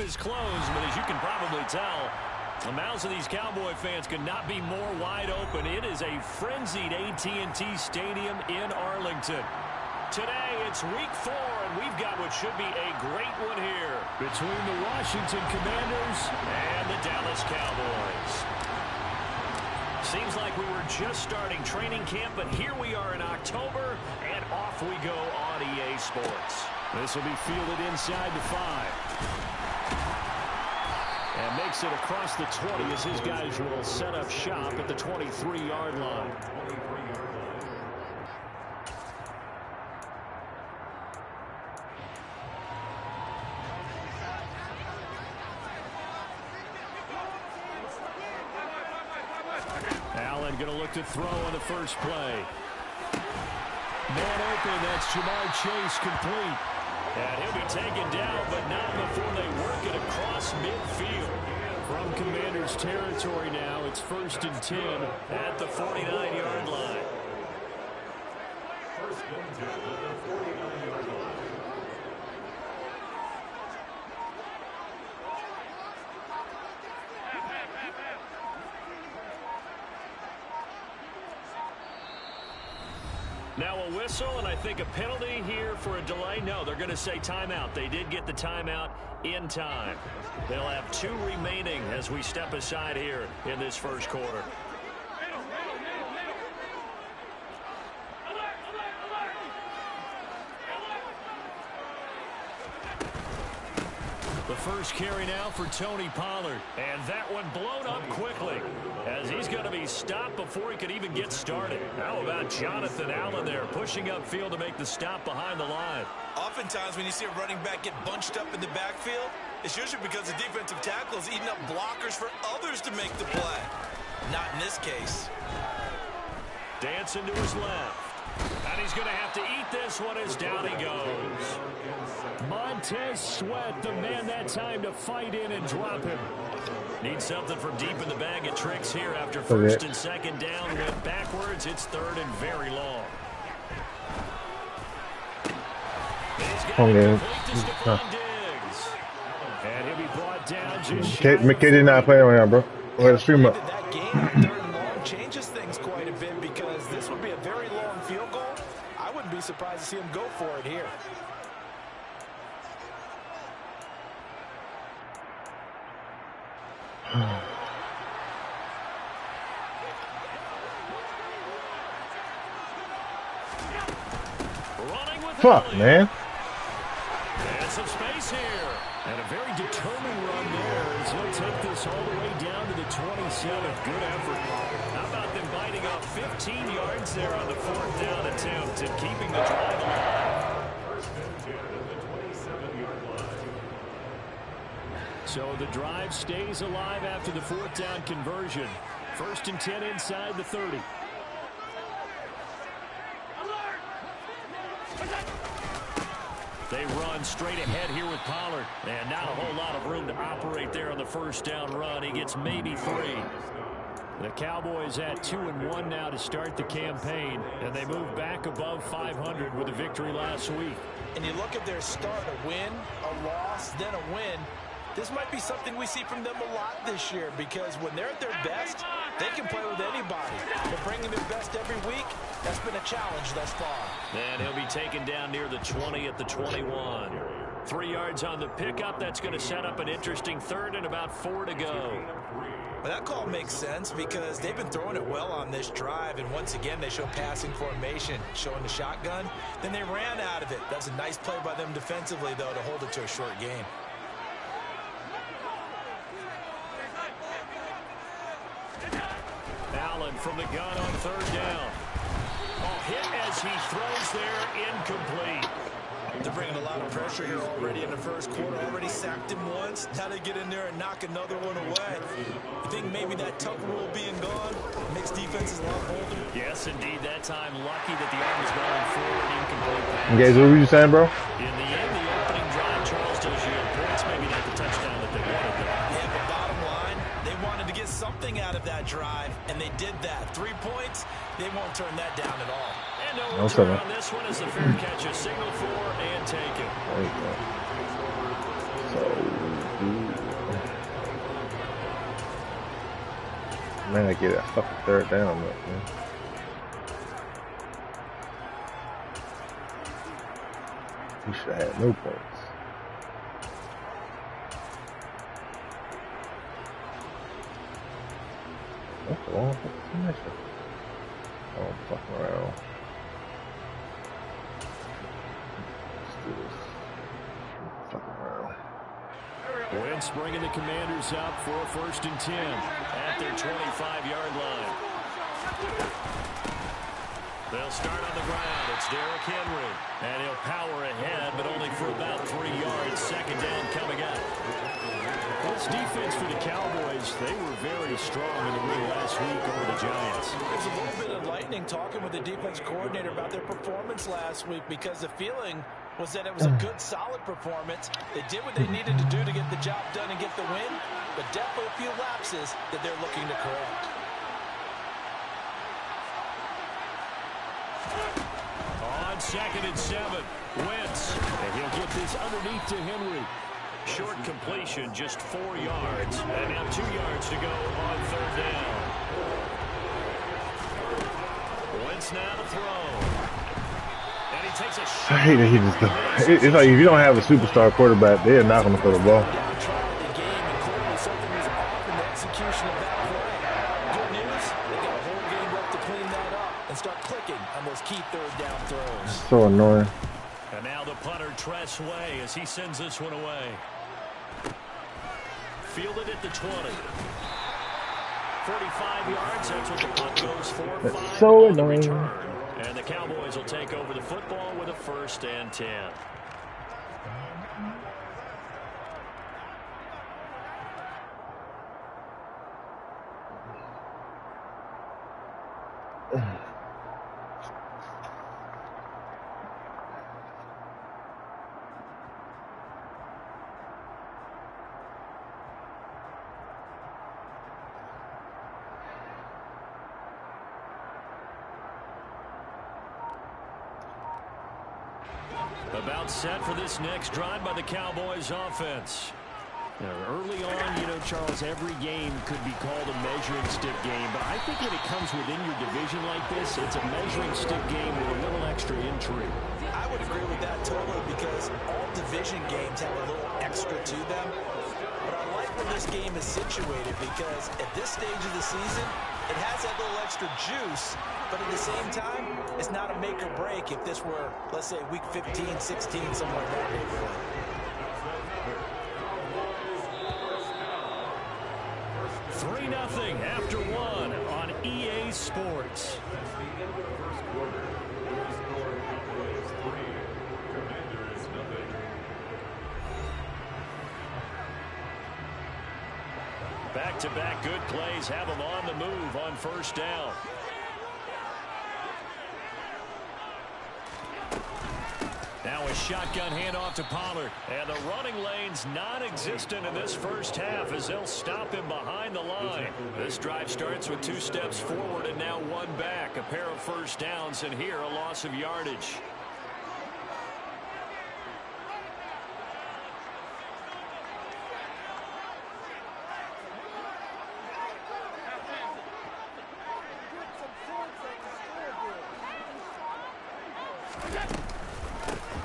is closed, but as you can probably tell, the mouths of these Cowboy fans could not be more wide open. It is a frenzied AT&T Stadium in Arlington. Today, it's week 4, and we've got what should be a great one here between the Washington Commanders and the Dallas Cowboys. Seems like we were just starting training camp, but here we are in October, and off we go on EA Sports. This will be fielded inside the 5. And makes it across the 20 as his guys will set up shop at the 23-yard line. Allen going to look to throw on the first play. Man open, that's Jamar Chase complete. And he'll be taken down, but not before they work it across midfield. From Commanders territory now, it's 1st and 10 at the 49-yard line. First and 10 at the 49-yard line. Now a whistle, and I think a penalty here for a delay. No, they're going to say timeout. They did get the timeout in time. They'll have 2 remaining as we step aside here in this first quarter. The first carry now for Tony Pollard. And that one blown up quickly as he's going to be stopped before he could even get started. How about Jonathan Allen there pushing upfield to make the stop behind the line? Oftentimes when you see a running back get bunched up in the backfield, it's usually because the defensive tackle is eating up blockers for others to make the play. Not in this case. Dancing to his left. And he's going to have to eat this one as down he goes. Montez Sweat, the man that time to fight in and drop him. Needs something from deep in the bag of tricks here after first and second down. Went backwards. It's 3rd and very long. He's got it complete to Stephon Diggs. And he'll be brought down just McKay not playing right now, bro. Go ahead, stream up. That game, 3rd and long, changes things quite a bit because this would be a very long field goal. I wouldn't be surprised to see him go for it here. Fuck, man. And some space here. And a very determined run there as he'll take this all the way down to the 27. Good effort. How about them biting off 15 yards there on the 4th down attempt and keeping the drive alive? First and 10 at the 27-yard line. So the drive stays alive after the 4th down conversion. 1st and 10 inside the 30. They run straight ahead here with Pollard. And not a whole lot of room to operate there on the first down run. He gets maybe 3. The Cowboys at 2-1 now to start the campaign. And they move back above 500 with a victory last week. And you look at their start, a win, a loss, then a win. This might be something we see from them a lot this year because when they're at their best, they can play with anybody. But bringing their best every week, that's been a challenge thus far. And he'll be taken down near the 20 at the 21. 3 yards on the pickup. That's going to set up an interesting 3rd and about 4 to go. Well, that call makes sense because they've been throwing it well on this drive. And once again, they show passing formation, showing the shotgun. Then they ran out of it. That's a nice play by them defensively, though, to hold it to a short gain. Allen from the gun on 3rd down. Oh, hit as he throws there, incomplete. They're bringing a lot of pressure here already in the first quarter. Already sacked him once. Now they get in there and knock another one away. You think maybe that tuck rule being gone makes defenses a lot bolder? Yes, indeed. That time, lucky that the arm was going forward, incomplete pass. Okay, so what were you saying, bro? In the end, the opening drive, Charles tells you points, maybe not the touchdown that they wanted. Yeah, but bottom line, they wanted to get something out of that drive, and they did that. 3 points, they won't turn that down at all. And no return on this one as the fair catch is signaled for and taken. There you go. So, Man, I get that fucking third down, up, man. We should have had no points. That's the wrong fucking mission. Oh, I'm fucking around. Let's do this. Fucking around. Wentz bringing the Commanders up for a 1st and 10 at their 25-yard line. They'll start on the ground. It's Derrick Henry. And he'll power ahead, but only for about 3 yards. 2nd down coming up. This defense for the Cowboys, they were very strong in the win last week over the Giants. It was a little bit enlightening talking with the defense coordinator about their performance last week, because the feeling was that it was a good, solid performance. They did what they needed to do to get the job done and get the win, but definitely a few lapses that they're looking to correct. On 2nd and 7, Wentz, and he'll get this underneath to Henry. Short completion, just 4 yards, and now 2 yards to go on 3rd down. Wentz now to throw. And he takes a shot. I hate that he just. It's like if you don't have a superstar quarterback, they're not going to throw the ball. So annoying. And now the punter Tress Way as he sends this one away. Fielded at the 20. 45 yards, that's what the punt goes for. That's so annoying. Return. And the Cowboys will take over the football with a 1st and 10. About set for this next drive by the Cowboys offense. Early on, Charles, every game could be called a measuring stick game, but I think when it comes within your division like this, it's a measuring stick game with a little extra intrigue. I would agree with that totally, because all division games have a little extra to them. But I like where this game is situated, because at this stage of the season, it has that little extra juice, but at the same time, it's not a make or break if this were, let's say, week 15, 16, somewhere in that neighborhood. Nothing after 1 on EA Sports. Back-to-back good plays have them on the move on 1st down. Now a shotgun handoff to Pollard. And the running lane's non-existent in this first half as they'll stop him behind the line. This drive starts with 2 steps forward and now 1 back. A pair of 1st downs, and here a loss of yardage.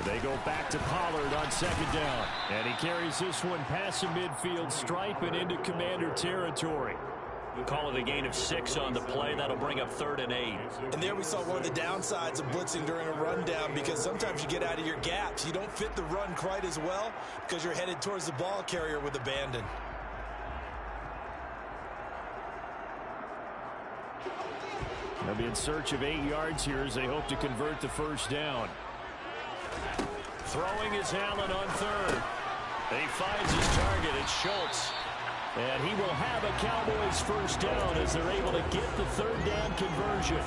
They go back to Pollard on 2nd down. And he carries this one past the midfield stripe and into Commander territory. We'll call it a gain of 6 on the play. That'll bring up 3rd and 8. And there we saw one of the downsides of blitzing during a rundown, because sometimes you get out of your gaps. You don't fit the run quite as well because you're headed towards the ball carrier with abandon. They'll be in search of 8 yards here as they hope to convert the 1st down. Throwing is Allen on 3rd. He finds his target. It's Schultz. And he will have a Cowboys 1st down as they're able to get the 3rd down conversion.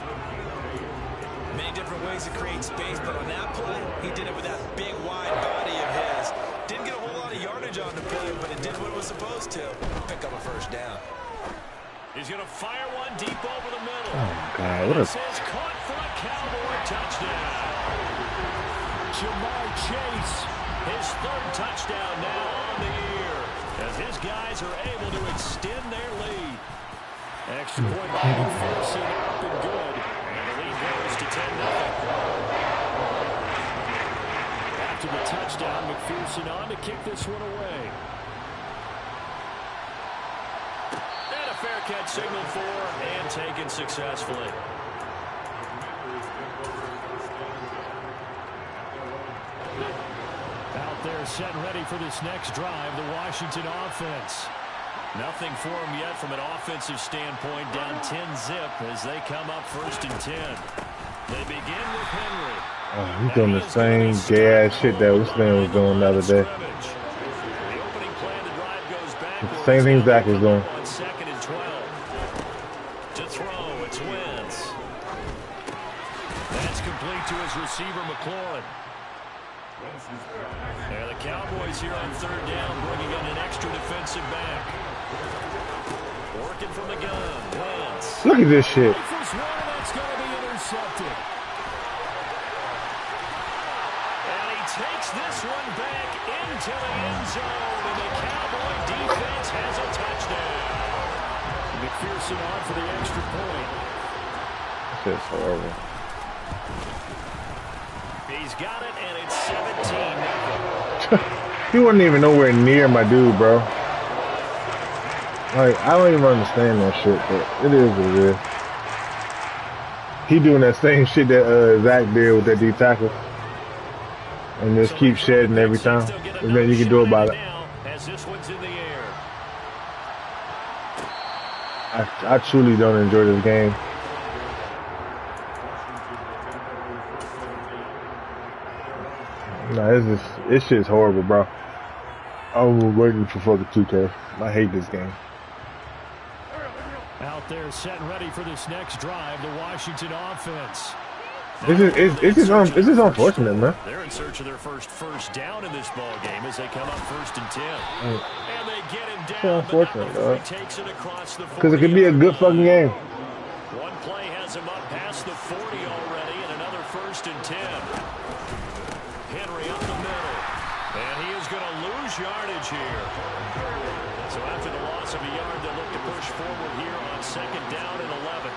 Many different ways to create space, but on that play, he did it with that big, wide body of his. Didn't get a whole lot of yardage on the play, but it did what it was supposed to. Pick up a 1st down. He's going to fire one deep over the middle. Oh, God. What a... This is caught for a Cowboy touchdown. Jamar Chase, his 3rd touchdown now on the year, as his guys are able to extend their lead. Extra Extra point by McPherson, up and good. And the lead goes to 10-0. After the touchdown, McPherson on to kick this one away. And a fair catch signaled for and taken successfully. Out there set and ready for this next drive, the Washington offense. Nothing for them yet from an offensive standpoint, down 10-zip as they come up 1st and 10. They begin with Henry. Oh, he's doing the same gay ass shit that this man was doing the other day. The opening play of the drive goes backwards. Same thing Zach was doing. On 2nd and 12. To throw, it's Wentz. That's complete to his receiver, McLaurin. And the Cowboys here on 3rd down, bringing in an extra defensive back. Working from the gun, Wentz. Look at this shit. That's going to be intercepted. And he takes this one back into the end zone, and the Cowboy defense has a touchdown. McPherson on for the extra point. That's horrible. He's got it, and it's 17-0. He wasn't even nowhere near my dude, bro. Like, I don't even understand that shit, but it is what it is. He doing that same shit that Zach did with that D tackle. And just keep shedding every time. There's nothing you can do about it. As this one's in the air. I truly don't enjoy this game. Nah, this shit's horrible, bro. I'm waiting for fucking 2K. I hate this game. Out there set and ready for this next drive, the Washington offense. It's just unfortunate, man. They're in search of their first down in this ball game as they come up 1st and 10. And they get him down. It's so unfortunate, though. Takes it across the 40. Because it could be a good fucking game. One play has him up past the 40 already, and another 1st and 10. Henry up the middle. And he is going to lose yardage here. So after the loss of a yard, they'll look to push forward here on 2nd down and 11.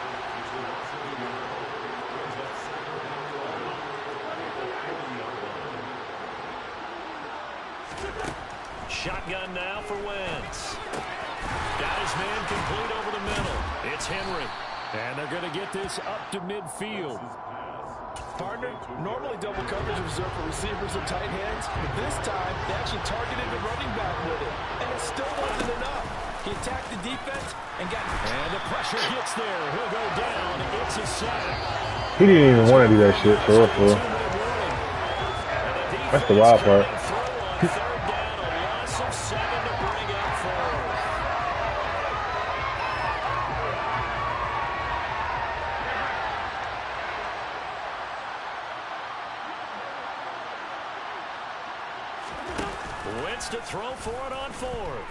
Shotgun now for Wentz. Got his man complete over the middle. It's Henry. And they're going to get this up to midfield. Partner, normally double coverage is reserved for receivers and tight ends, but this time they actually targeted the running back with it, and it still wasn't enough. He attacked the defense and got... And the pressure gets there. He'll go down. It's a sack. He didn't even want to do that shit, for real. That's the wild part. Wentz to throw for it on 4th.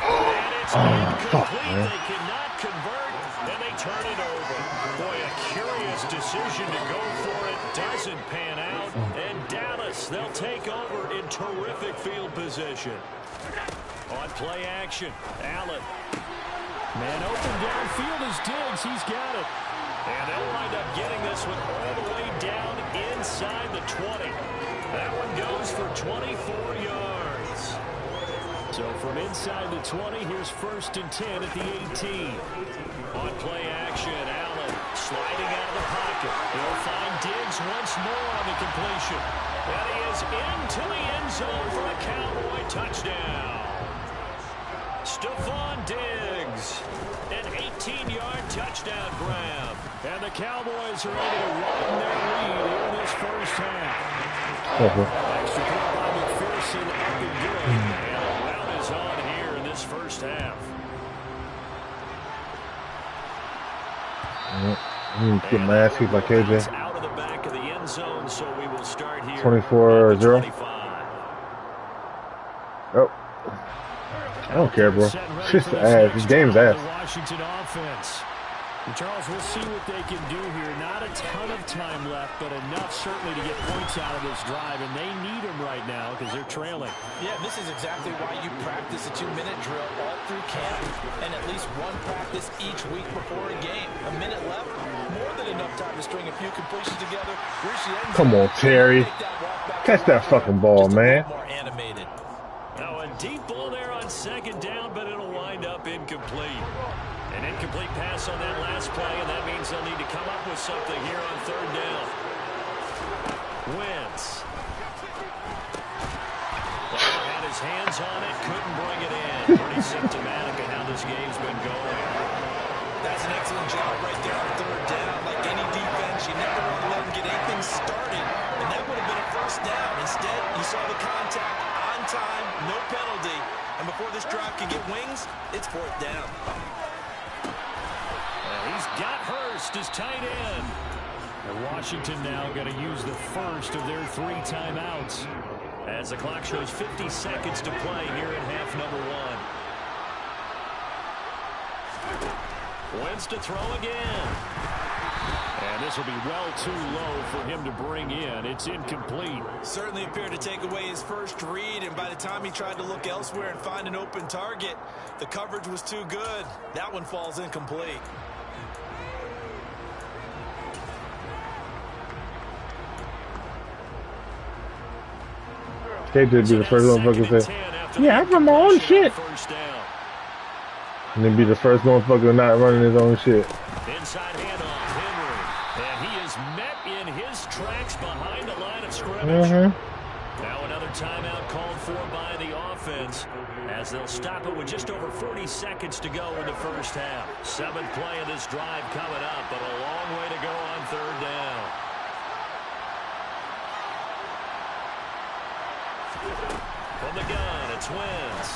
And it's incomplete. They cannot convert, and they turn it over. Boy, a curious decision to go for it. Doesn't pan out. And Dallas, they'll take over in terrific field position. On play action, Allen. Man open downfield is Diggs. He's got it. And they'll wind up getting this one all the way down inside the 20. That one goes for 24 yards. So from inside the 20, here's 1st and 10 at the 18. On play action, Allen sliding out of the pocket. He'll find Diggs once more on the completion. And he is into the end zone for a Cowboy touchdown. Stephon Diggs, an 18-yard touchdown grab. And the Cowboys are able to widen their lead in this first half. Extra point by McPherson, up and good. And a round is on here in this first half. I'm going to get my ass kicked by KJ. Out of the back of the end zone, so we will start here. 24-0. Oh. I don't care, bro. It's just ass. This game's ass. Washington offense. Charles, we'll see what they can do here. Not a ton of time left, but enough certainly to get points out of this drive, and they need them right now because they're trailing. Yeah, this is exactly why you practice a 2-minute drill all through camp and at least one practice each week before a game. A minute left, more than enough time to string a few completions together. Come on, Terry. Catch that fucking ball, man. More animated. Now a deep ball there on second down, but it'll wind up incomplete. An incomplete pass on that last play, and that means they'll need to come up with something here on third down. Wentz. Well, had his hands on it, couldn't bring it in. Pretty symptomatic of how this game's been going. That's an excellent job right there on third down. Like any defense, you never want to let them get anything started, and that would have been a first down. Instead, you saw the contact on time, no penalty, and before this drive can get wings, it's fourth down. He's got Hurst as tight end. And Washington now going to use the first of their 3 timeouts as the clock shows 50 seconds to play here in half number 1. Wentz to throw again. And this will be well too low for him to bring in. It's incomplete. Certainly appeared to take away his first read, and by the time he tried to look elsewhere and find an open target, the coverage was too good. That one falls incomplete. KJ be the first motherfucker to say, yeah, I'm from my own shit. And then be the first motherfucker not running his own shit. Inside handoff, Henry. And he is met in his tracks behind the line of scrimmage. Now another timeout called for by the offense as they'll stop it with just over 40 seconds to go in the first half. 7th play of this drive coming up, but a long way to go on third down. From the gun, it's Wentz.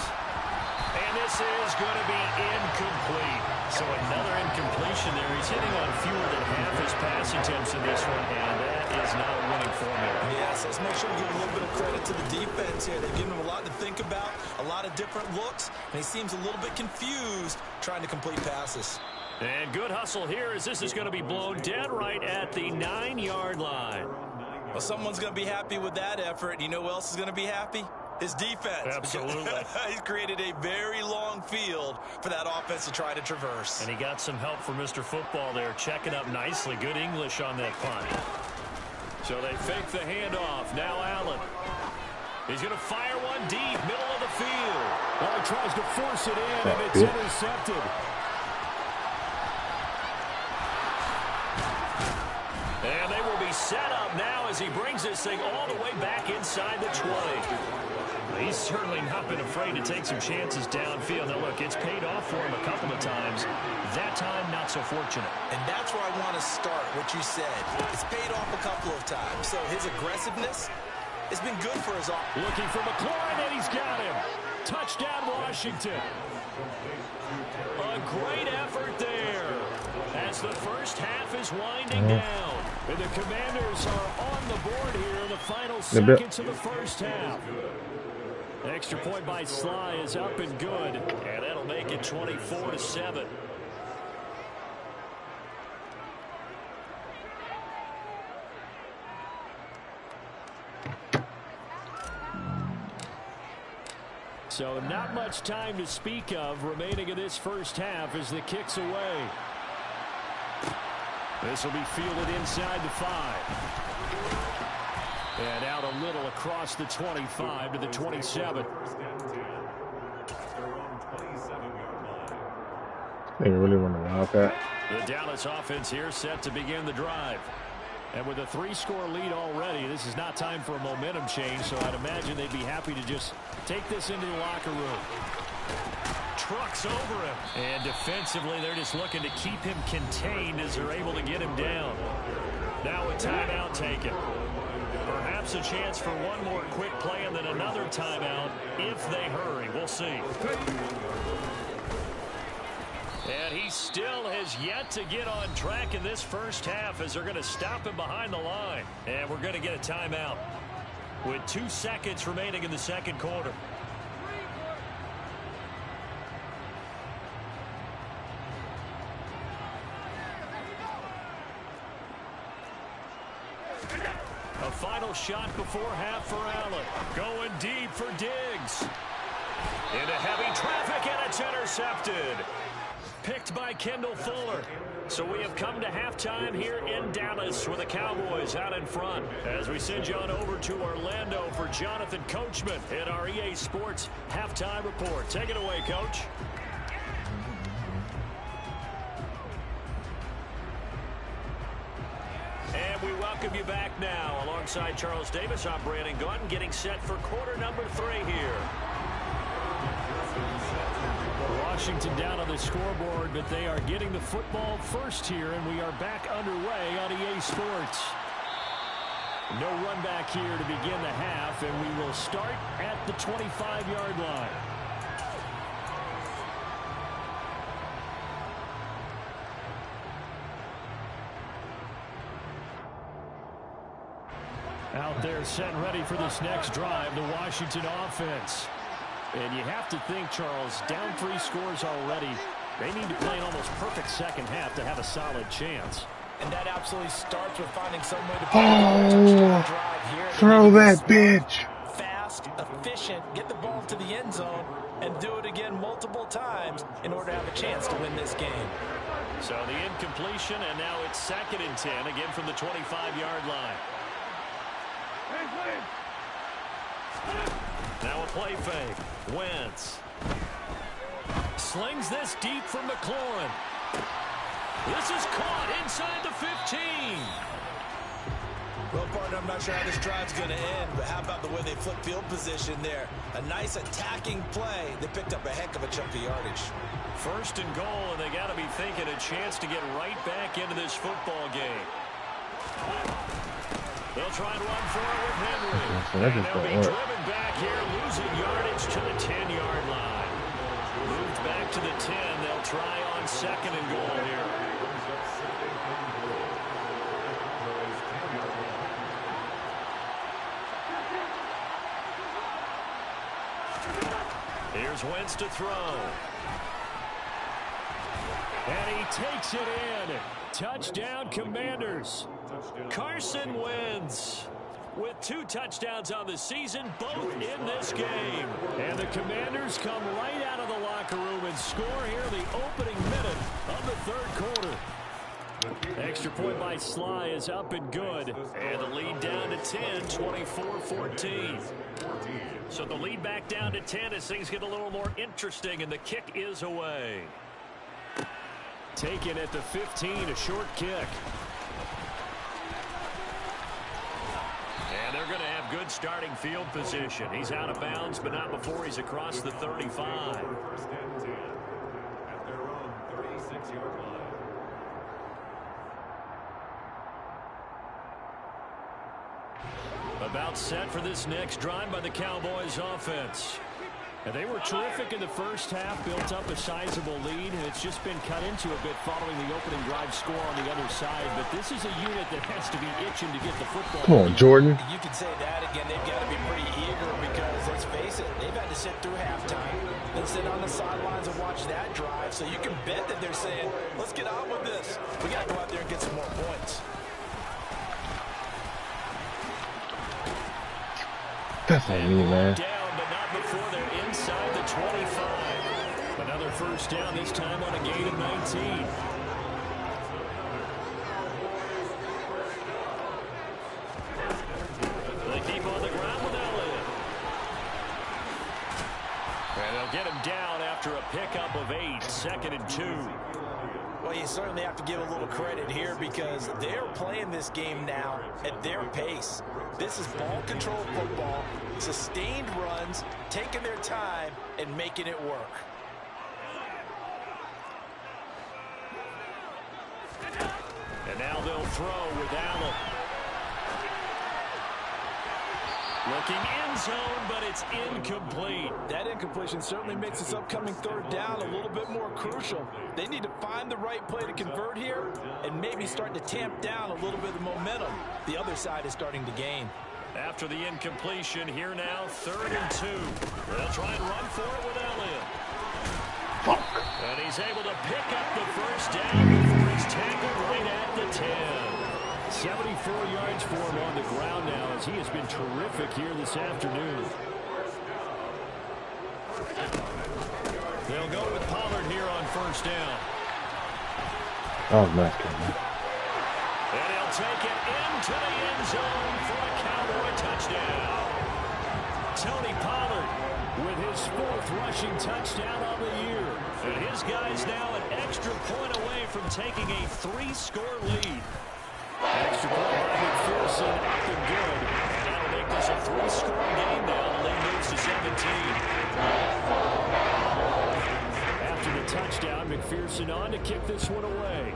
And this is going to be incomplete. So another incompletion there. He's hitting on fewer than half his pass attempts in this one, and that is not a winning formula. Yes, let's make sure we give a little bit of credit to the defense here. They're giving him a lot to think about, a lot of different looks, and he seems a little bit confused trying to complete passes. And good hustle here as this is going to be blown dead right at the 9-yard line. Well, someone's going to be happy with that effort. You know who else is going to be happy? His defense. Absolutely. He's created a very long field for that offense to try to traverse. And he got some help from Mr. Football there, checking up nicely. Good English on that punt. So they fake the handoff. Now Allen. He's going to fire one deep, middle of the field. Well, he tries to force it in, and it's intercepted. And they will be set up now as he brings this thing all the way back inside the 20. He's certainly not been afraid to take some chances downfield. Now, look, it's paid off for him a couple of times. That time, not so fortunate. And that's where I want to start, what you said. It's paid off a couple of times. So his aggressiveness has been good for his offense. Looking for McLaurin, and he's got him. Touchdown, Washington. A great effort there as the first half is winding down. And the Commanders are on the board here in the final seconds of the first half. Extra point by Sly is up and good, and that'll make it 24-7. So not much time to speak of remaining in this first half as the kick's away. This will be fielded inside the 5. And out a little across the 25 to the 27. They really want to wildcat. The Dallas offense here set to begin the drive. And with a 3-score lead already, this is not time for a momentum change, so I'd imagine they'd be happy to just take this into the locker room. Trucks over him. And defensively, they're just looking to keep him contained as they're able to get him down. Now a timeout taken. Perhaps a chance for one more quick play and then another timeout if they hurry. We'll see. And he still has yet to get on track in this first half as they're going to stop him behind the line. And we're going to get a timeout with 2 seconds remaining in the second quarter. A final shot before half for Allen. Going deep for Diggs. Into heavy traffic, and it's intercepted. Picked by Kendall Fuller. So we have come to halftime here in Dallas with the Cowboys out in front. As we send you on over to Orlando for Jonathan Coachman in our EA Sports Halftime Report. Take it away, Coach. And we welcome you back now. Alongside Charles Davis, I'm Brandon Gunn, getting set for quarter number 3 here. Washington down on the scoreboard, but they are getting the football first here, and we are back underway on EA Sports. No run back here to begin the half, and we will start at the 25-yard line. Out there set and ready for this next drive, the Washington offense. And you have to think, Charles, down 3 scores already. They need to play an almost perfect second half to have a solid chance. And that absolutely starts with finding some way to drive here. Throw that bitch. Fast, efficient, get the ball to the end zone, and do it again multiple times in order to have a chance to win this game. So the incompletion, and now it's 2nd and 10, again from the 25-yard line. Now a play fake. Wentz slings this deep for McLaurin. This is caught inside the 15. Well, partner, I'm not sure how this drive's going to end, but how about the way they flip field position there? A nice attacking play. They picked up a heck of a chunk of yardage. 1st and goal, and they got to be thinking a chance to get right back into this football game. They'll try and run for it with Henry. And they'll be driven back here, losing yardage to the 10-yard line. Moved back to the 10. They'll try on 2nd and goal here. Here's Wentz to throw. And he takes it in. Touchdown, Commanders. Carson Wentz with 2 touchdowns on the season, both in this game. And the Commanders come right out of the locker room and score here in the opening minute of the 3rd quarter. Extra point by Sly is up and good. And the lead down to 10, 24-14. So the lead back down to 10 as things get a little more interesting, and the kick is away. Taken at the 15, a short kick. And they're going to have good starting field position. He's out of bounds, but not before he's across the 35. At their own 36-yard line. About set for this next drive by the Cowboys offense. And they were terrific in the first half, built up a sizable lead, and it's just been cut into a bit following the opening drive score on the other side. But this is a unit that has to be itching to get the football. Come on, Jordan. You can say that again. They've got to be pretty eager because, let's face it, they've had to sit through halftime, then sit on the sidelines and watch that drive. So you can bet that they're saying, let's get on with this. We got to go out there and get some more points. That's on me, man. Down, but not before they're inside the 25. Another first down, this time on a gain of 19. They keep on the ground with Elliott. And they'll get him down after a pickup of 8, 2nd and 2. Well, you certainly have to give a little credit here because they're playing this game now at their pace. This is ball control football, sustained runs, taking their time and making it work. And now they'll throw with Allen. Looking end zone, but it's incomplete. That incompletion certainly makes this upcoming 3rd down a little bit more crucial. They need to find the right play to convert here and maybe start to tamp down a little bit of the momentum. The other side is starting to gain. After the incompletion, here now, 3rd and 2. They'll try and run for it with Elliott. Fuck. And he's able to pick up the first down before he's tackled right at the 10. 74 yards for him on the ground now, as he has been terrific here this afternoon. They'll go with Pollard here on first down. Oh, nice, man. And he'll take it into the end zone for a Cowboy touchdown. Tony Pollard with his 4th rushing touchdown on the year. And his guys now an extra point away from taking a 3-score lead. Extra point by McPherson, up and good. And that'll make this a 3-score game now. The lead moves to 17. After the touchdown, McPherson on to kick this one away.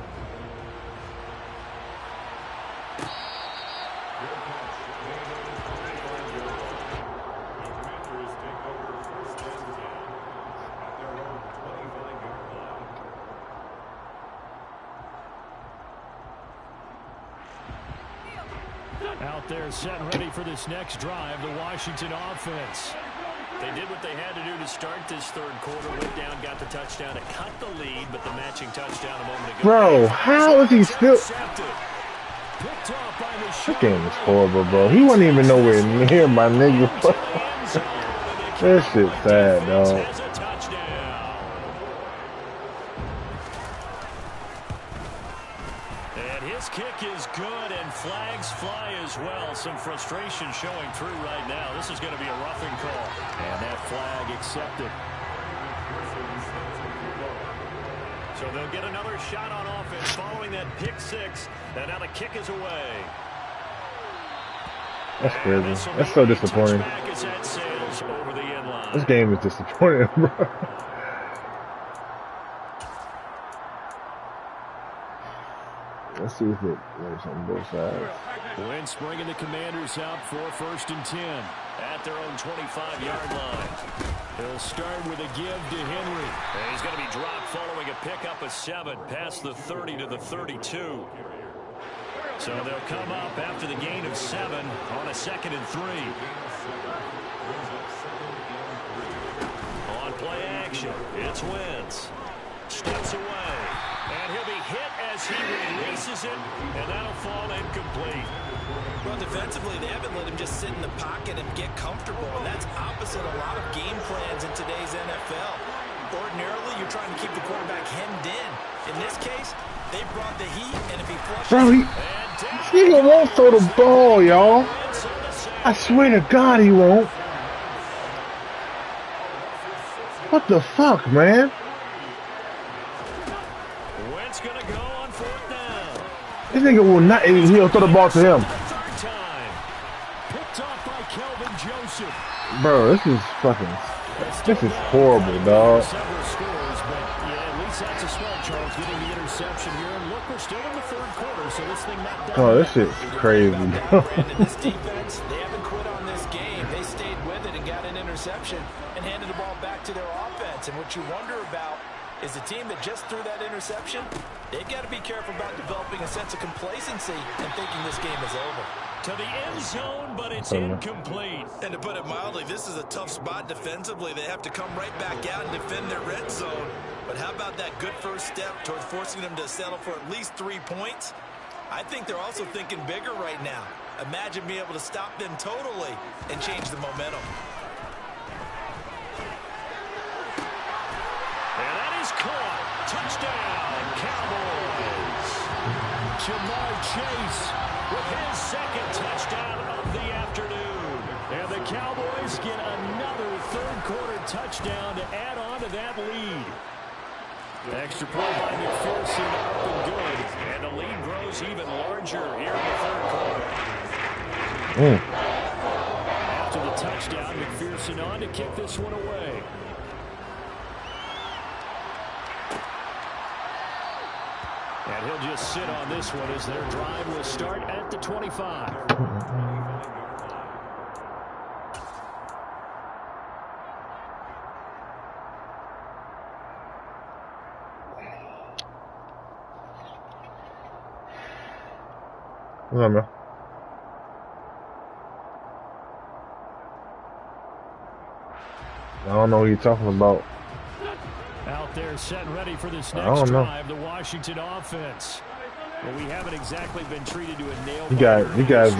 Out there set and ready for this next drive, the Washington offense. They did what they had to do to start this third quarter. Went down, got the touchdown to cut the lead, but the matching touchdown a moment ago. Bro, how is he still... This game is horrible, bro. He wasn't even nowhere near my nigga. This shit's sad, dog. Kick is good, and flags fly as well. Some frustration showing through right now. This is going to be a roughing call. And that flag accepted. So they'll get another shot on offense following that pick 6. And now the kick is away. That's crazy. That's so disappointing. This game is disappointing, bro. Let's see if it works on both sides. Wentz bringing the Commanders out for 1st and 10 at their own 25-yard line. He'll start with a give to Henry. And he's going to be dropped following a pickup of 7 past the 30 to the 32. So they'll come up after the gain of 7 on a 2nd and 3. On play action, it's Wentz. Steps away. And he'll be hit as he releases it, and that'll fall incomplete. Well, defensively, they haven't let him just sit in the pocket and get comfortable, and that's opposite a lot of game plans in today's NFL. Ordinarily, you're trying to keep the quarterback hemmed in. In this case, they brought the heat, and if he flushes... Bro, he won't throw the ball, y'all. I swear to God he won't. What the fuck, man? This nigga will not. He'll throw the ball to him. Bro, this is fucking. This is horrible, dog. Oh, this shit's crazy. This defense, they haven't quit on this game. They stayed with it and got an interception and handed the ball back to their offense. And what you wonder about is the team that just threw that interception, they've got to be careful about developing a sense of complacency and thinking this game is over. To the end zone, but it's incomplete. And to put it mildly, this is a tough spot defensively. They have to come right back out and defend their red zone. But how about that good first step towards forcing them to settle for at least 3 points? I think they're also thinking bigger right now. Imagine being able to stop them totally and change the momentum. Caught. Touchdown, Cowboys. Jamar Chase with his 2nd touchdown of the afternoon. And the Cowboys get another 3rd quarter touchdown to add on to that lead. Extra point by McPherson, up and good. And the lead grows even larger here in the 3rd quarter. After the touchdown, McPherson on to kick this one away. And he'll just sit on this one as their drive will start at the 25. What's up, man? I don't know what you're talking about. Out there set ready for this next drive, the Washington offense. Well, we haven't exactly been treated to a nail. You guys.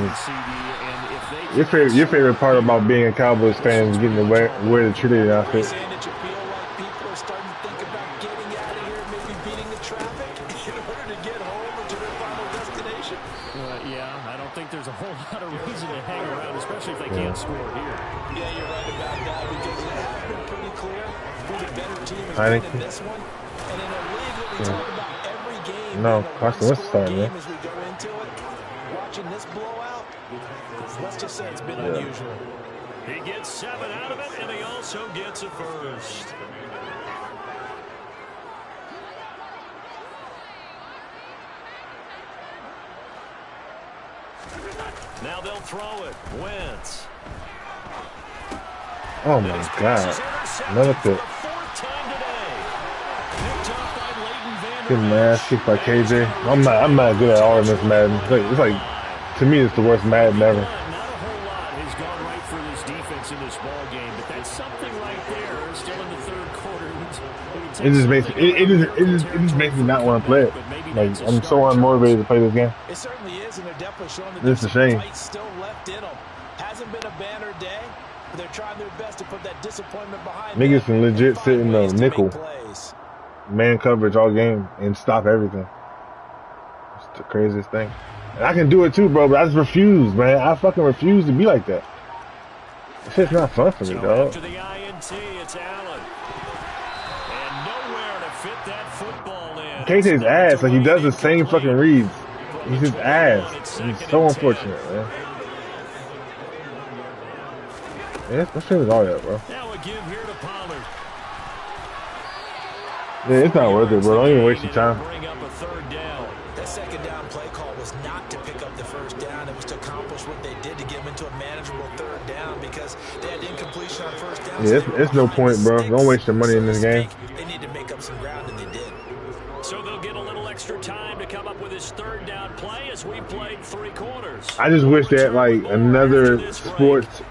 Your favorite part about being a Cowboys fan is getting to wear the cheerleading outfit. Saying that you feel like people are starting to think about getting out of here, maybe beating the traffic in order to get home or to their final destination. Yeah, I don't think there's a whole lot of reason to hang around, especially if they can't score here. Yeah, you're right about that because it has been pretty clear who the better team has been in this one. And in a league where we talk about every game no, Carson Wentz starting, man. as we go into it, watching this blowout, let's just say it's been unusual. He gets 7 out of it, and he also gets a first. Now they'll throw it. Wentz. Oh my God! Another pick. Getting my ass kicked by KJ. I'm not good at all in this Madden. It's like to me, it's the worst Madden ever. Not a whole lot has gone right for this defense in this ball game, but that's something right there. Still in the third quarter. It just makes me not want to play it. Like I'm so unmotivated to play this game. It certainly is, and they're definitely showing that This is a shame. fight still left in them. Hasn't been a banner day, but they're trying their best to put that disappointment behind them. Niggas can legit sit in the nickel, man coverage all game and stop everything. It's the craziest thing. And I can do it too, bro, but I just refuse, man. I fucking refuse to be like that. This shit's not fun for me, dog. After the INT, it's Allen. And nowhere to fit that football in. KJ's ass, like he does the same fucking reads. He's just ass. He's so unfortunate, man. Yeah, that shit is all that, bro. Now a give here to Pollard. Yeah, it's not worth it, bro. Don't even waste your time. Bring up a third down. That second down play call was not to pick up the first down. It was to accomplish what they did to get them into a manageable third down because they had incompletion on first down. Yeah, it's no point, bro. Don't waste your money in this game. They need to make up some ground, and they did. So they'll get a little extra time to come up with his third down play as we played 3 quarters. I just wish that like another sports,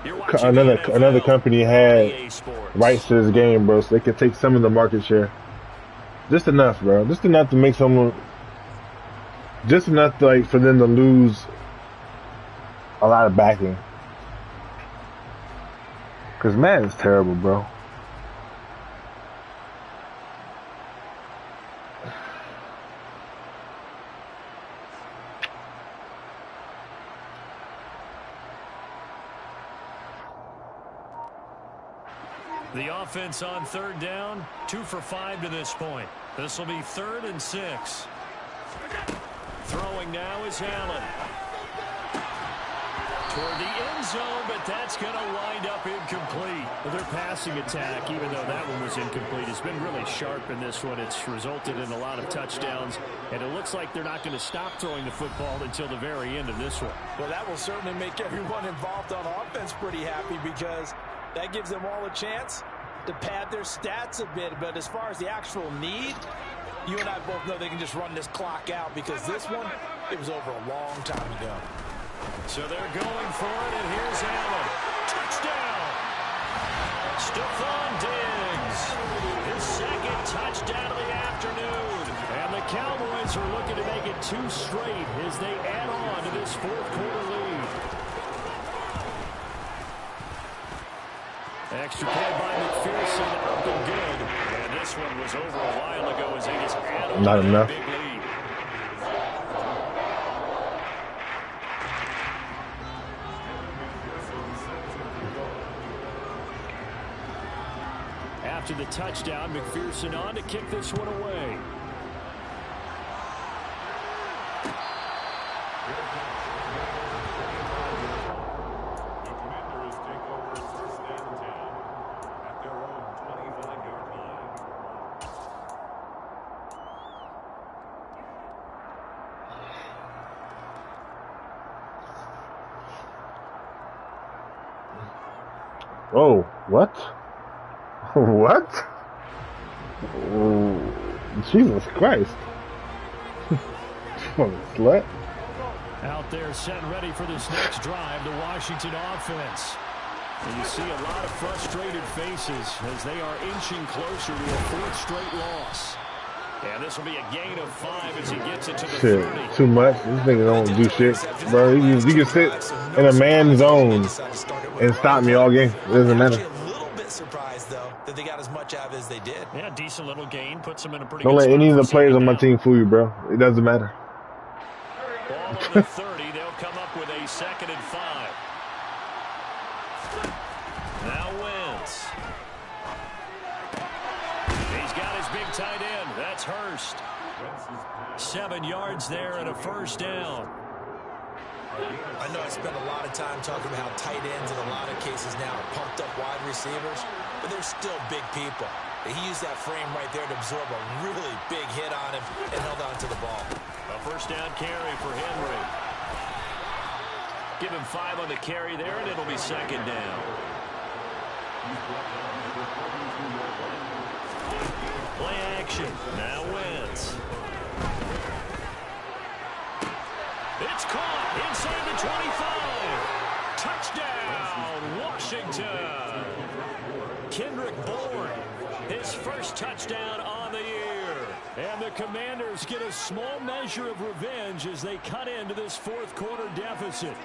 another company had rights to this game, bro, so they could take some of the market share. Just enough, bro. Just enough to make someone. Just enough to, like for them to lose a lot of backing. Cause man, it's terrible, bro. The offense on third down, 2 for 5 to this point. This will be 3rd and 6. Throwing now is Allen. Toward the end zone, but that's going to wind up incomplete. Well, their passing attack, even though that one was incomplete, has been really sharp in this one. It's resulted in a lot of touchdowns, and it looks like they're not going to stop throwing the football until the very end of this one. Well, that will certainly make everyone involved on offense pretty happy because that gives them all a chance to pad their stats a bit. But as far as the actual need, you and I both know they can just run this clock out because this one, it was over a long time ago. So they're going for it, and here's Allen. Touchdown! Stephon Diggs. His 2nd touchdown of the afternoon. And the Cowboys are looking to make it 2 straight as they add on to this 4th quarter lead. Extra point by McPherson, up and good. And this one was over a while ago as they just add on Not enough. Big lead. After the touchdown, McPherson on to kick this one away. Oh, what? What? Oh, Jesus Christ. Fucking slut. Out there set and ready for this next drive, the Washington offense. And you see a lot of frustrated faces as they are inching closer to a 4th straight loss. And this will be a gain of 5 as he gets it to the Shit, 30. too much. This nigga don't do shit, bro. You can sit in a man's zone and stop me all game. It doesn't matter. A little bit surprised though that they got as much out as they did. Yeah, decent little gain puts him in a pretty Don't good let spot any of the for players on my down. team fool you, bro. It doesn't matter. Ball on the 30. They'll come up with a 2nd and 5. Now Wentz. He's got his big tight end. That's Hurst. 7 yards there and a 1st down. I know I spent a lot of time talking about how tight ends in a lot of cases now are pumped up wide receivers, but they're still big people. He used that frame right there to absorb a really big hit on him and held on to the ball. A 1st down carry for Henry. Give him 5 on the carry there, and it'll be 2nd down. Play action. Now Wentz. It's caught inside the 25. Touchdown, Washington. Kendrick Bourne, his 1st touchdown on the year. And the Commanders get a small measure of revenge as they cut into this 4th quarter deficit.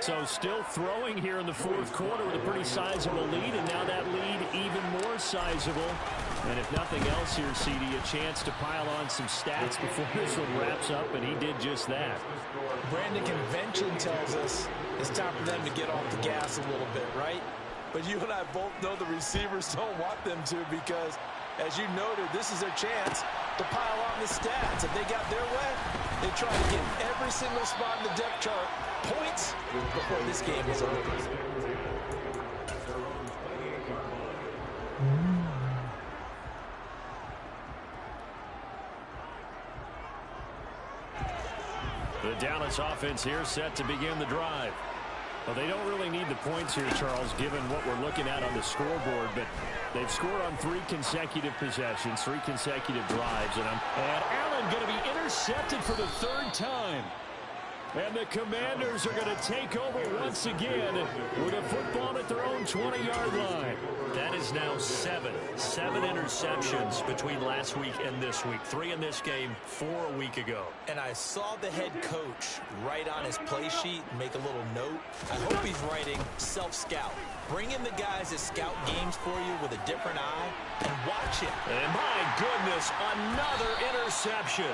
So still throwing here in the 4th quarter with a pretty sizable lead, and now that lead even more sizable. And if nothing else here, CD, a chance to pile on some stats before this one wraps up, and he did just that. Brandon, convention tells us it's time for them to get off the gas a little bit, right? But you and I both know the receivers don't want them to because, as you noted, this is their chance to pile on the stats. If they got their way, they try to get every single spot in the depth chart points before this game is over. The Dallas offense here set to begin the drive. Well, they don't really need the points here, Charles, given what we're looking at on the scoreboard, but they've scored on 3 consecutive possessions, 3 consecutive drives, and Allen going to be intercepted for the 3rd time. And the Commanders are going to take over once again with a football at their own 20-yard line. That is now 7 interceptions between last week and this week. 3 in this game, 4 a week ago. And I saw the head coach write on his play sheet and make a little note. I hope he's writing self-scout. Bring in the guys that scout games for you with a different eye and watch it. And my goodness, another interception.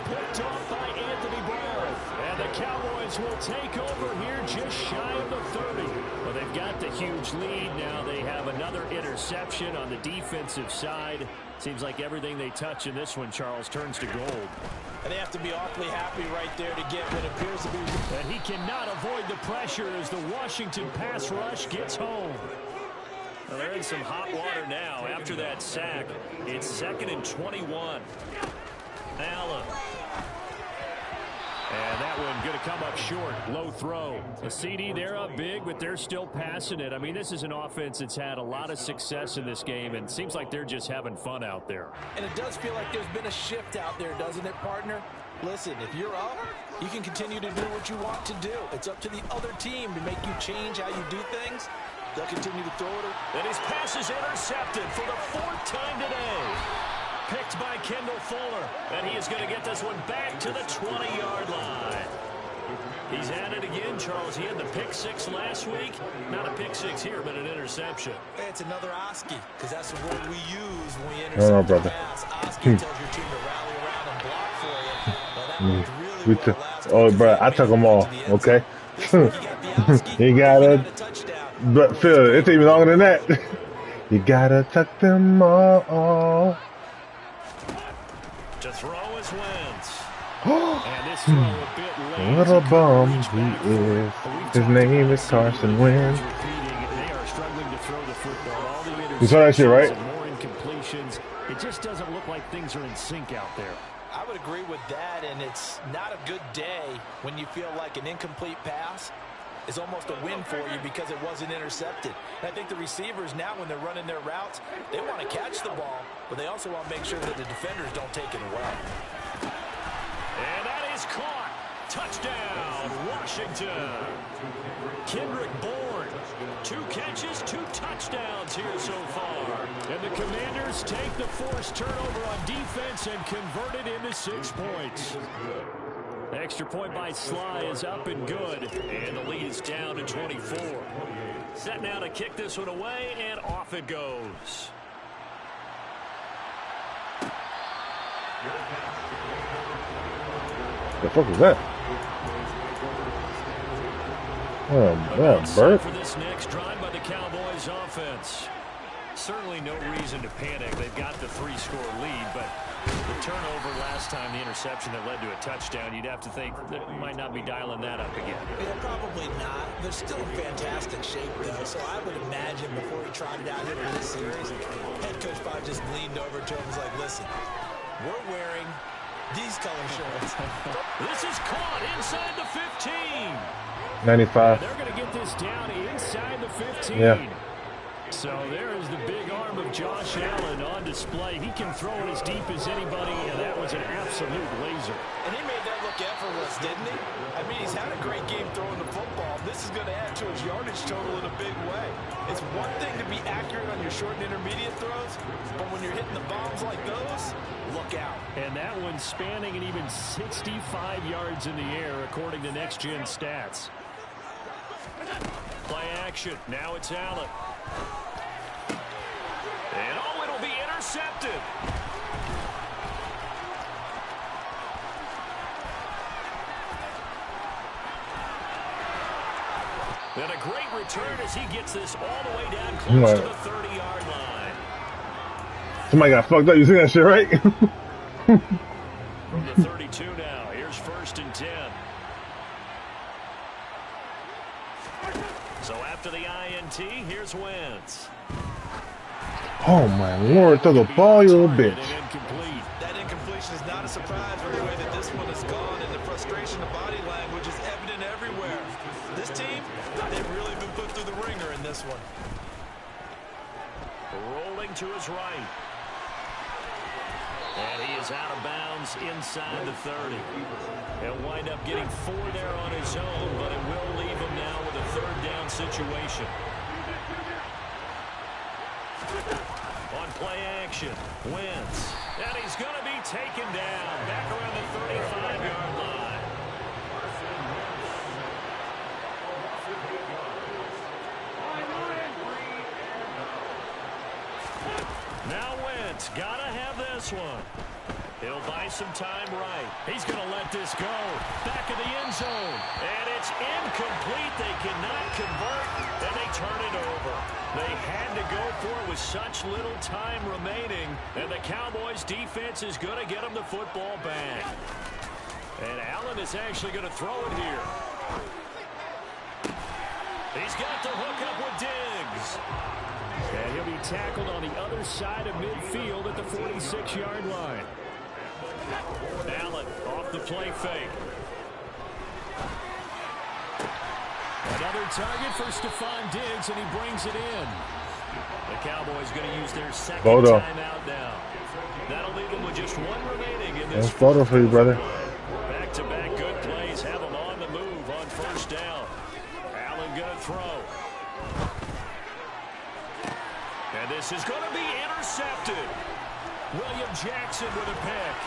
Picked off by Anthony Brown. And the Cowboys will take over here just shy of the 30. Well, they've got the huge lead now. They have another interception on the defensive side. Seems like everything they touch in this one, Charles, turns to gold. And they have to be awfully happy right there to get what appears to be. And he cannot avoid the pressure as the Washington pass rush gets home. Well, they're in some hot water now after that sack. It's 2nd and 21. Allen. And that one going to come up short. Low throw. A CD, they're up big, but they're still passing it. I mean, this is an offense that's had a lot of success in this game, and it seems like they're just having fun out there. And it does feel like there's been a shift out there, doesn't it, partner? Listen, if you're up, you can continue to do what you want to do. It's up to the other team to make you change how you do things. They'll continue to throw it. And his pass is intercepted for the 4th time today. Picked by Kendall Fuller. And he is going to get this one back to the 20-yard line. He's at it again, Charles. He had the pick 6 last week. Not a pick 6 here, but an interception. Hey, it's another Oski, because that's the word we use when we intercept the pass. Oski tells your team to rally around and block for you. Well, that worked really well last week. Oh, bro, I took them all, okay? You gotta, but Phil, it's even longer than that. You gotta tuck them all. To throw is Wentz. And this throw a bit late. Little bum he is. His name is Carson Wentz. They are struggling to throw the football. All the You saw that shit, right? and more incompletions. It just doesn't look like things are in sync out there. I would agree with that, and it's not a good day when you feel like an incomplete pass is almost a win for you because it wasn't intercepted. And I think the receivers now, when they're running their routes, they want to catch the ball, but they also want to make sure that the defenders don't take it away. And that is caught Touchdown, Washington. Kendrick Bourne, 2 catches, 2 touchdowns here so far. And the Commanders take the forced turnover on defense and convert it into 6 points. Extra point by Sly is up and good, and the lead is down to 24. Set now to kick this one away, and off it goes. The fuck is that? Oh, man, Bert. For this next drive by the Cowboys offense. Certainly no reason to panic. They've got the 3-score lead, but the turnover last time, the interception that led to a touchdown, you'd have to think that we might not be dialing that up again. Yeah, probably not. They're still in fantastic shape, though, so I would imagine before he trotted out here for this series, head coach probably just leaned over to him and was like, listen, we're wearing these color shirts. This is caught inside the 15. 95. They're going to get this down inside the 15. Yeah. So there is the big arm of Josh Allen on display. He can throw it as deep as anybody, and that was an absolute laser. And he made that look effortless, didn't he? I mean, he's had a great game throwing the football. This is going to add to his yardage total in a big way. It's one thing to be accurate on your short and intermediate throws, but when you're hitting the bombs like those, look out. And that one's spanning an even 65 yards in the air, according to Next Gen Stats. Play action. Now it's Allen. And oh, it'll be intercepted. And a great return as he gets this all the way down close to the 30-yard line. Somebody got fucked up. You see that shit, right? From the 32 now. Here's 1st and 10. So after the INT, here's Wentz. Oh, my Lord. Throw the ball, you little bitch. That incompletion is not a surprise with the way that this one has gone, and the frustration of body language is evident everywhere. This team, they've really been put through the ringer in this one. Rolling to his right. And he is out of bounds inside the 30. He'll wind up getting 4 there on his own, but it will leave him now with a 3rd down situation. On play action, Wentz. And he's going to be taken down back around the 35-yard line. Now Wentz, gotta have this one. He'll buy some time right. He's going to let this go. Back of the end zone. And it's incomplete. They cannot convert, and they turn it over. They had to go for it with such little time remaining, and the Cowboys' defense is going to get them the football back. And Allen is actually going to throw it here. He's got the hook up with Diggs. And he'll be tackled on the other side of midfield at the 46-yard line. Allen off the play fake. Another target for Stephon Diggs, and he brings it in. The Cowboys going to use their 2nd timeout now. That'll leave them with just 1 remaining in this. Photo for you, brother. Back-to-back good plays have them on the move on 1st down. Allen going to throw. And this is going to be intercepted. William Jackson with a pick.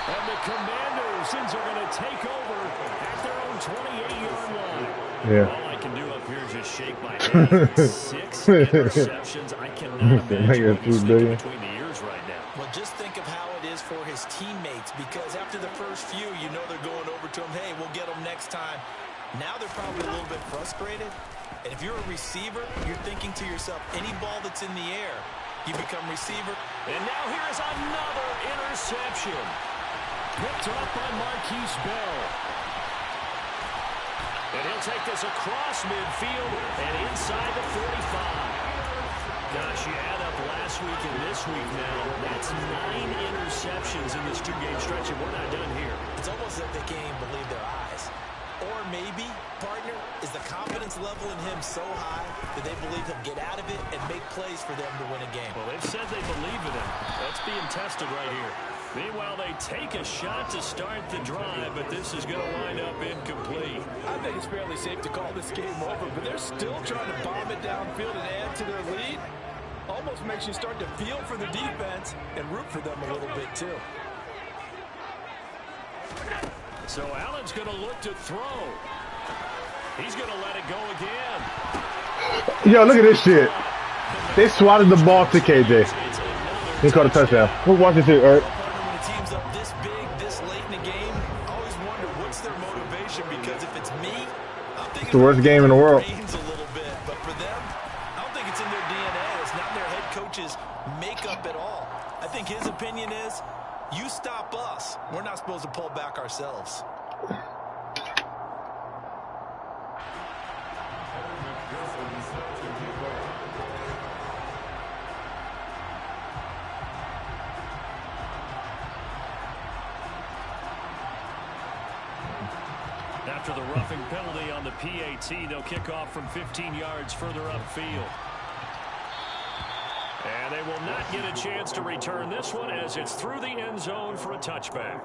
And the Commanders are going to take over at their own 28-yard line. Yeah. All I can do up here is just shake my head. 6 interceptions. I cannot imagine what he's thinking between the ears right now. Well, just think of how it is for his teammates, because after the first few, you know they're going over to him, hey, we'll get them next time. Now they're probably a little bit frustrated. And if you're a receiver, you're thinking to yourself, any ball that's in the air, you become receiver. And now here is another interception. Picked up by Marquise Bell. And he'll take this across midfield and inside the 45. Gosh, you add up last week and this week now. That's 9 interceptions in this 2-game stretch, and we're not done here. It's almost like they can't even believe their eyes. Or maybe, partner, is the confidence level in him so high that they believe he'll get out of it and make plays for them to win a game. Well, they've said they believe in him. That's being tested right here. Meanwhile, they take a shot to start the drive, but this is going to wind up incomplete. I think it's fairly safe to call this game over, but they're still trying to bomb it downfield and add to their lead. Almost makes you start to feel for the defense and root for them a little bit, too. So Allen's going to look to throw. He's going to let it go again. Yo, look at this shit. They swatted the ball to KJ. He caught a touchdown. We'll watch this here, Eric. When a team's up this big, this late in the game, I always wonder what's their motivation, because if it's me, I'm thinking it's the worst game in the world. A little bit, but for them, I don't think it's in their DNA. It's not their head coach's makeup at all. I think his opinion is, you stop us, we're not supposed to pull back ourselves. After the roughing penalty on the PAT, they'll kick off from 15 yards further upfield. And they will not get a chance to return this one as it's through the end zone for a touchback.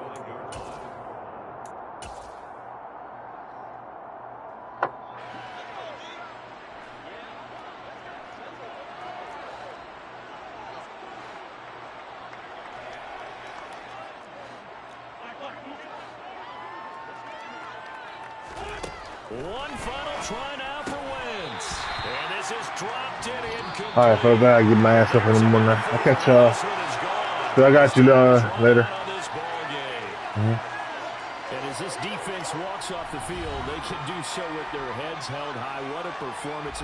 One final try now for Wentz. And this is dropped in incomplete. All right, for that, I get my ass up in the morning. I'll catch y'all. So I got you later. And as this defense walks off the field, they can do so with their heads held high. What a performance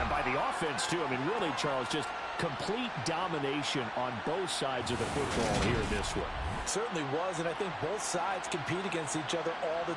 by the offense, too. I mean, really, Charles, just complete domination on both sides of the football here in this one. Certainly was, and I think both sides compete against each other all the